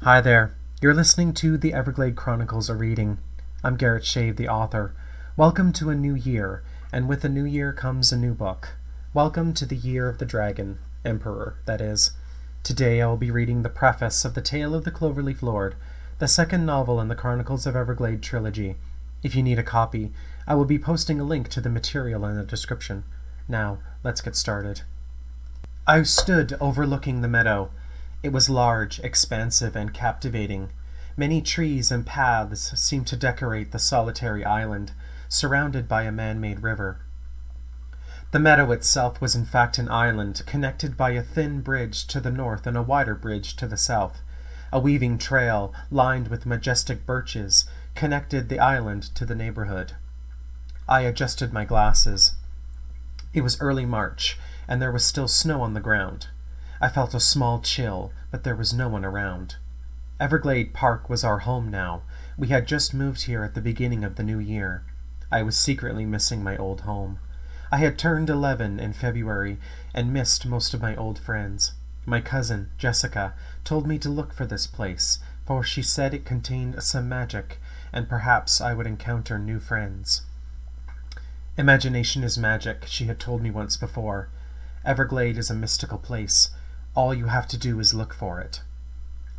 Hi there. You're listening to the Everglade Chronicles, a reading. I'm Garrett Shave, the author. Welcome to a new year, and with a new year comes a new book. Welcome to the Year of the Dragon, Emperor, that is. Today I will be reading the preface of The Tale of the Cloverleaf Lord, the second novel in the Chronicles of Everglade trilogy. If you need a copy, I will be posting a link to the material in the description. Now, let's get started. I stood overlooking the meadow. It was large, expansive, and captivating. Many trees and paths seemed to decorate the solitary island, surrounded by a man-made river. The meadow itself was in fact an island, connected by a thin bridge to the north and a wider bridge to the south. A weaving trail, lined with majestic birches, connected the island to the neighborhood. I adjusted my glasses. It was early March, and there was still snow on the ground. I felt a small chill, but there was no one around. Everglade Park was our home now. We had just moved here at the beginning of the new year. I was secretly missing my old home. I had turned 11 in February and missed most of my old friends. My cousin, Jessica, told me to look for this place, for she said it contained some magic, and perhaps I would encounter new friends. Imagination is magic, she had told me once before. Everglade is a mystical place. All you have to do is look for it.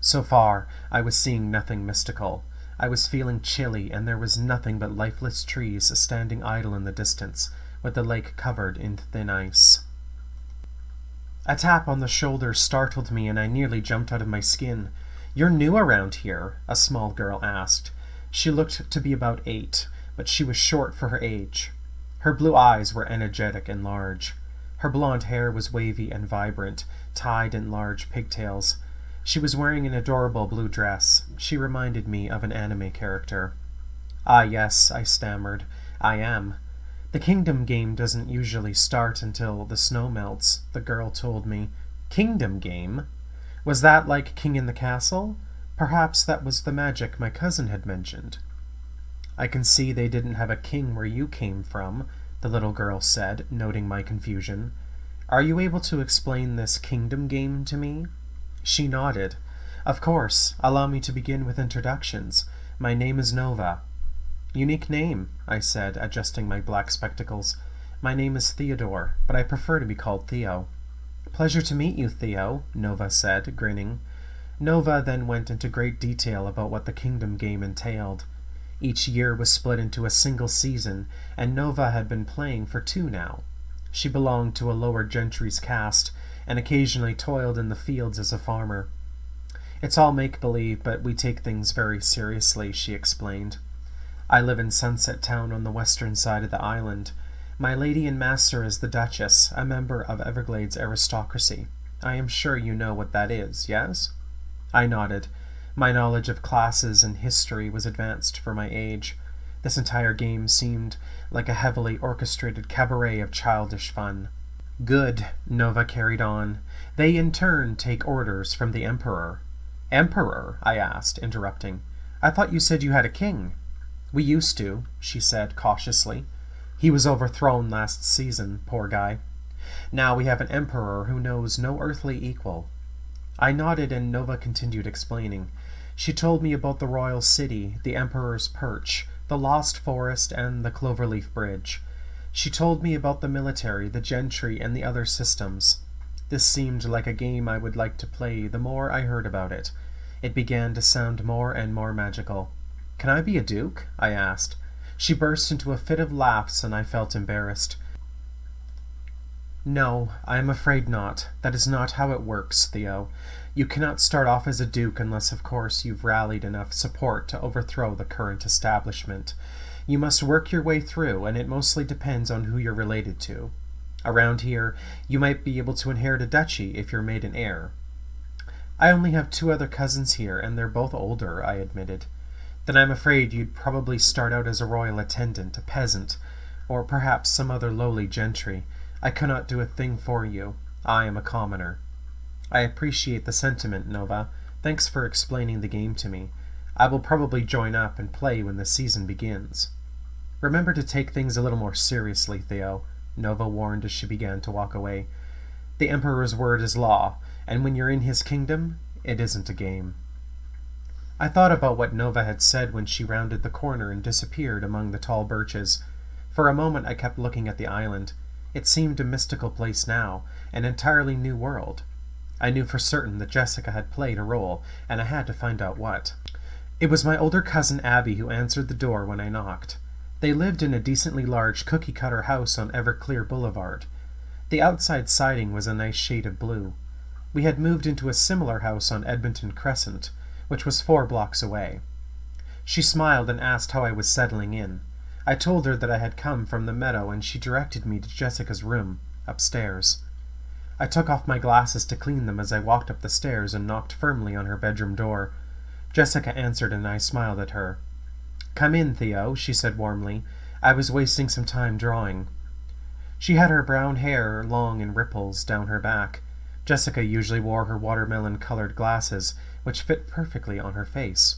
So far, I was seeing nothing mystical. I was feeling chilly, and there was nothing but lifeless trees standing idle in the distance, with the lake covered in thin ice. A tap on the shoulder startled me, and I nearly jumped out of my skin. "You're new around here?" a small girl asked. She looked to be about 8, but she was short for her age. Her blue eyes were energetic and large. Her blonde hair was wavy and vibrant, tied in large pigtails. She was wearing an adorable blue dress. She reminded me of an anime character. "Ah, yes," I stammered. "I am." "The kingdom game doesn't usually start until the snow melts," the girl told me. "Kingdom game? Was that like King in the Castle? Perhaps that was the magic my cousin had mentioned." "I can see they didn't have a king where you came from," the little girl said, noting my confusion. "Are you able to explain this kingdom game to me?" She nodded. "Of course. Allow me to begin with introductions. My name is Nova." "Unique name," I said, adjusting my black spectacles. "My name is Theodore, but I prefer to be called Theo." "Pleasure to meet you, Theo," Nova said, grinning. Nova then went into great detail about what the kingdom game entailed. Each year was split into a single season, and Nova had been playing for 2 now. She belonged to a lower gentry's caste, and occasionally toiled in the fields as a farmer. "It's all make-believe, but we take things very seriously," she explained. "I live in Sunset Town on the western side of the island. My lady and master is the Duchess, a member of Everglade's aristocracy. I am sure you know what that is, yes?" I nodded. My knowledge of classes and history was advanced for my age. This entire game seemed like a heavily orchestrated cabaret of childish fun. "Good," Nova carried on. "They in turn take orders from the Emperor." "Emperor?" I asked, interrupting. "I thought you said you had a king." "We used to," she said cautiously. "He was overthrown last season, poor guy. Now we have an emperor who knows no earthly equal." I nodded, and Nova continued explaining. She told me about the royal city, the Emperor's Perch, the Lost Forest, and the Cloverleaf Bridge. She told me about the military, the gentry, and the other systems. This seemed like a game I would like to play the more I heard about it. It began to sound more and more magical. "Can I be a duke?" I asked. She burst into a fit of laughs, and I felt embarrassed. "No, I am afraid not. That is not how it works, Theo. You cannot start off as a duke unless, of course, you've rallied enough support to overthrow the current establishment. You must work your way through, and it mostly depends on who you're related to. Around here, you might be able to inherit a duchy if you're made an heir." "I only have 2 other cousins here, and they're both older," I admitted. "Then I'm afraid you'd probably start out as a royal attendant, a peasant, or perhaps some other lowly gentry. I cannot do a thing for you. I am a commoner." "I appreciate the sentiment, Nova. Thanks for explaining the game to me. I will probably join up and play when the season begins." "Remember to take things a little more seriously, Theo," Nova warned as she began to walk away. "The Emperor's word is law, and when you're in his kingdom, it isn't a game." I thought about what Nova had said when she rounded the corner and disappeared among the tall birches. For a moment I kept looking at the island. It seemed a mystical place now, an entirely new world. I knew for certain that Jessica had played a role, and I had to find out what. It was my older cousin Abby who answered the door when I knocked. They lived in a decently large cookie-cutter house on Everclear Boulevard. The outside siding was a nice shade of blue. We had moved into a similar house on Edmonton Crescent, which was 4 blocks away. She smiled and asked how I was settling in. I told her that I had come from the meadow, and she directed me to Jessica's room, upstairs. I took off my glasses to clean them as I walked up the stairs and knocked firmly on her bedroom door. Jessica answered, and I smiled at her. "Come in, Theo," she said warmly. "I was wasting some time drawing." She had her brown hair long in ripples down her back. Jessica usually wore her watermelon-colored glasses, which fit perfectly on her face.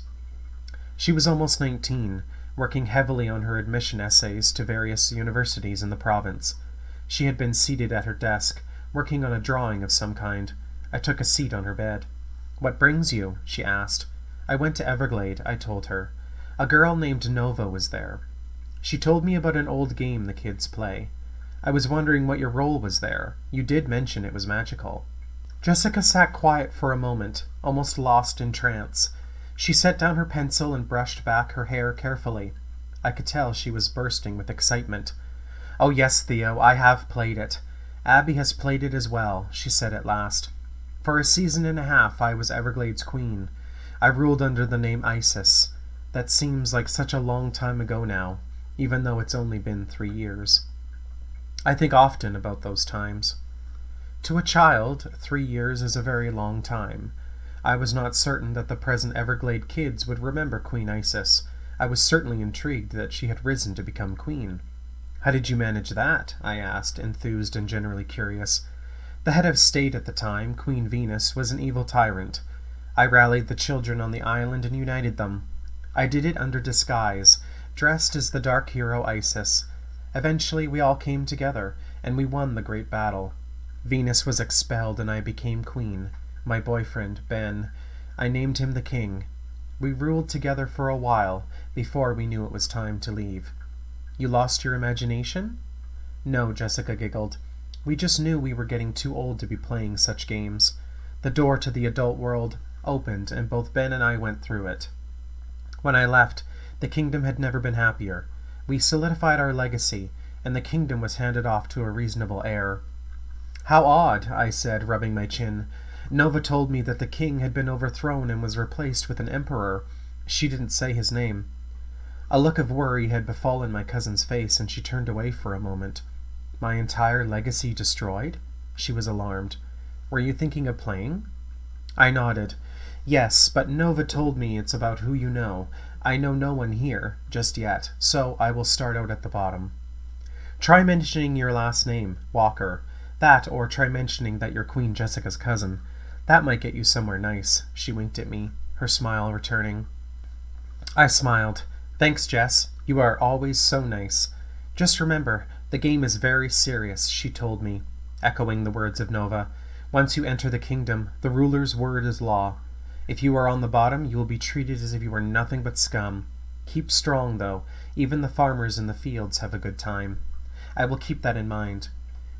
She was almost 19, working heavily on her admission essays to various universities in the province. She had been seated at her desk, working on a drawing of some kind. I took a seat on her bed. "What brings you?" she asked. "I went to Everglade," I told her. "A girl named Nova was there. She told me about an old game the kids play. I was wondering what your role was there. You did mention it was magical." Jessica sat quiet for a moment, almost lost in trance. She set down her pencil and brushed back her hair carefully. I could tell she was bursting with excitement. "Oh yes, Theo, I have played it. Abby has played it as well," she said at last. "For a season and a half I was Everglade's queen. I ruled under the name Isis. That seems like such a long time ago now, even though it's only been 3 years. I think often about those times. To a child, 3 years is a very long time. I was not certain that the present Everglade kids would remember Queen Isis. I was certainly intrigued that she had risen to become queen. "How did you manage that?" I asked, enthused and generally curious. The head of state at the time, Queen Venus, was an evil tyrant. I rallied the children on the island and united them. I did it under disguise, dressed as the dark hero Isis. Eventually we all came together, and we won the great battle. Venus was expelled and I became queen. My boyfriend, Ben, I named him the king. We ruled together for a while, before we knew it was time to leave." "You lost your imagination?" "No," Jessica giggled. "We just knew we were getting too old to be playing such games. The door to the adult world opened, and both Ben and I went through it. When I left, the kingdom had never been happier. We solidified our legacy, and the kingdom was handed off to a reasonable heir." "How odd," I said, rubbing my chin. "Nova told me that the king had been overthrown and was replaced with an emperor. She didn't say his name." A look of worry had befallen my cousin's face, and she turned away for a moment. "My entire legacy destroyed?" She was alarmed. "Were you thinking of playing?" I nodded. "Yes, but Nova told me it's about who you know. I know no one here, just yet, so I will start out at the bottom." "Try mentioning your last name, Walker. That, or try mentioning that you're Queen Jessica's cousin. That might get you somewhere nice." She winked at me, her smile returning. I smiled. "Thanks, Jess. You are always so nice. Just remember, the game is very serious," she told me, echoing the words of Nova. "Once you enter the kingdom, the ruler's word is law. If you are on the bottom, you will be treated as if you were nothing but scum. Keep strong, though. Even the farmers in the fields have a good time. I will keep that in mind.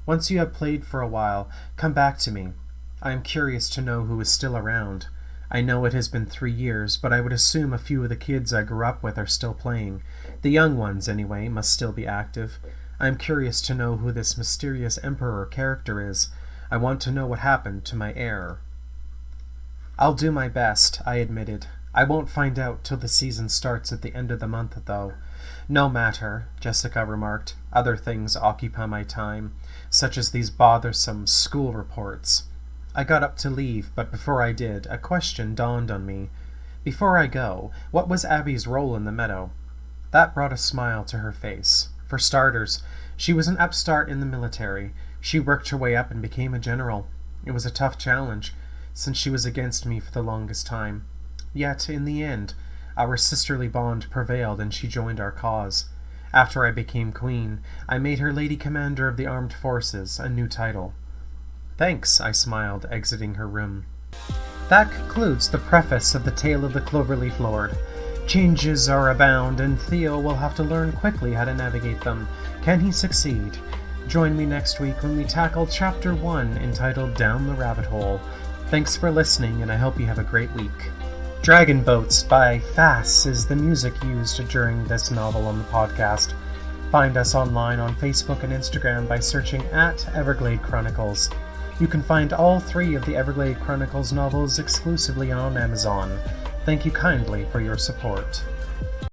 Once you have played for a while, come back to me. I am curious to know who is still around. I know it has been 3 years, but I would assume a few of the kids I grew up with are still playing. The young ones, anyway, must still be active. I am curious to know who this mysterious emperor character is. I want to know what happened to my heir." "I'll do my best," I admitted. "I won't find out till the season starts at the end of the month, though." "No matter," Jessica remarked. "Other things occupy my time, such as these bothersome school reports." I got up to leave, but before I did, a question dawned on me. "Before I go, what was Abby's role in the meadow?" That brought a smile to her face. For starters, she was an upstart in the military. She worked her way up and became a general. It was a tough challenge, since she was against me for the longest time. Yet, in the end, our sisterly bond prevailed and she joined our cause. After I became queen, I made her Lady Commander of the Armed Forces, a new title. "Thanks," I smiled, exiting her room. That concludes the preface of the Tale of the Cloverleaf Lord. Changes are abound, and Theo will have to learn quickly how to navigate them. Can he succeed? Join me next week when we tackle Chapter 1, entitled Down the Rabbit Hole. Thanks for listening, and I hope you have a great week. Dragon Boats by Fass is the music used during this novel on the podcast. Find us online on Facebook and Instagram by searching at Everglade Chronicles. You can find all 3 of the Everglade Chronicles novels exclusively on Amazon. Thank you kindly for your support.